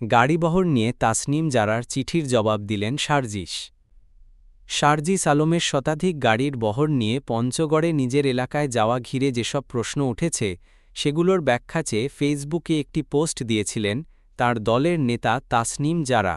গাড়িবহর নিয়ে তাসনিম জারার চিঠির জবাব দিলেন শারজিস। শারজিস আলমের শতাধিক গাড়ির বহর নিয়ে পঞ্চগড়ে নিজের এলাকায় যাওয়া ঘিরে যেসব প্রশ্ন উঠেছে সেগুলোর ব্যাখ্যা চেয়ে ফেসবুকে একটি পোস্ট দিয়েছিলেন তার দলের নেতা তাসনিম জারা।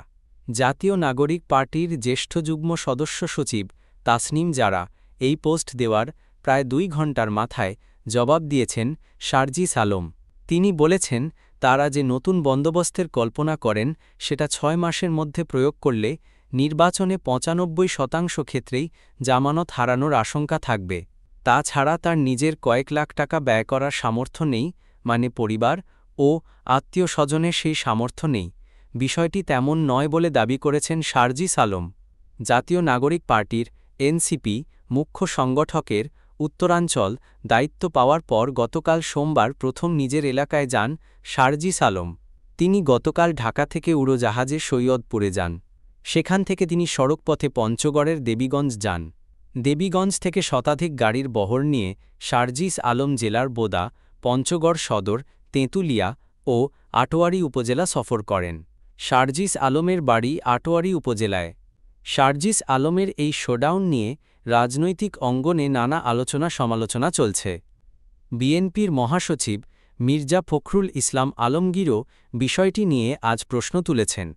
জাতীয় নাগরিক পার্টির জ্যেষ্ঠ যুগ্ম সদস্য সচিব তাসনিম জারা এই পোস্ট দেওয়ার প্রায় 2 ঘণ্টার মাথায় জবাব দিয়েছেন শারজিস আলম। তিনি বলেছেন তারা যে নতুন বন্দোবস্তের কল্পনা করেন সেটা 6 মাসের মধ্যে প্রয়োগ করলে নির্বাচনে 95% ক্ষেত্রেই জামানত হারানোর আশঙ্কা থাকবে। তাছাড়া তার নিজের কয়েক লাখ টাকা ব্যয় করার সামর্থ্য নেই, মানে পরিবার ও আত্মীয়-স্বজনের সেই সামর্থ্য নেই। বিষয়টি তেমন নয় বলে দাবি করেছেন শারজিস আলম। জাতীয় নাগরিক পার্টির এনসিপি মুখ্য সংগঠকের উত্তরাঞ্চল দায়িত্ব পাওয়ার পর গতকাল সোমবার প্রথম নিজের এলাকায় যান শারজিস আলম। তিনি গতকাল ঢাকা থেকে উড়োজাহাজে সৈয়দপুরে যান। সেখান থেকে তিনি সড়কপথে পঞ্চগড়ের দেবীগঞ্জ যান। দেবীগঞ্জ থেকে শতাধিক গাড়ির বহর নিয়ে শারজিস আলম জেলার বোদা, পঞ্চগড় সদর, তেঁতুলিয়া ও আটোয়ারী উপজেলা সফর করেন। শারজিস আলমের বাড়ি আটোয়ারী উপজেলায়। শারজিস আলমের এই শোডাউন নিয়ে রাজনৈতিক অঙ্গনে নানা আলোচনা-সমালোচনা চলছে। বিএনপির মহাসচিব মির্জা ফখরুল ইসলাম আলমগীরও বিষয়টি নিয়ে আজ প্রশ্ন তুলেছেন।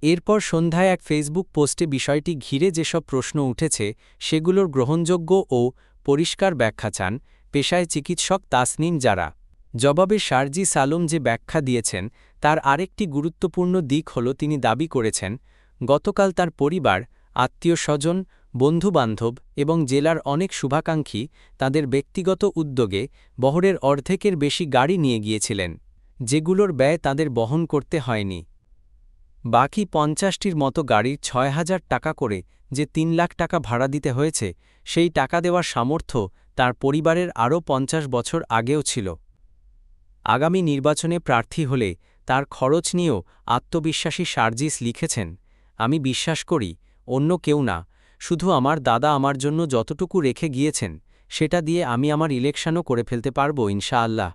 এরপর সন্ধ্যায় এক ফেসবুক পোস্টে বিষয়টি ঘিরে যেসব প্রশ্ন উঠেছে সেগুলোর গ্রহণযোগ্য ও পরিষ্কার ব্যাখ্যা চান পেশায় চিকিৎসক তাসনিম জারা। জবাবে শারজিস আলম যে ব্যাখ্যা দিয়েছেন তার আরেকটি গুরুত্বপূর্ণ দিক হল তিনি দাবি করেছেন গতকাল তার পরিবার, আত্মীয়-স্বজন, বন্ধুবান্ধব এবং জেলার অনেক শুভাকাঙ্ক্ষী তাদের ব্যক্তিগত উদ্যোগে বহরের অর্ধেকের বেশি গাড়ি নিয়ে গিয়েছিলেন, যেগুলোর ব্যয় তাদের বহন করতে হয়নি। বাকি 50টির মতো গাড়ির 6,000 টাকা করে যে 3 লাখ টাকা ভাড়া দিতে হয়েছে সেই টাকা দেওয়ার সামর্থ্য তার পরিবারের আরও 50 বছর আগেও ছিল। আগামী নির্বাচনে প্রার্থী হলে তার খরচ নিয়েও আত্মবিশ্বাসী শারজিস লিখেছেন, আমি বিশ্বাস করি অন্য কেউ না, শুধু আমার দাদা আমার জন্য যতটুকু রেখে গিয়েছেন সেটা দিয়ে আমি আমার ইলেকশনও করে ফেলতে পারব ইনশাআল্লাহ।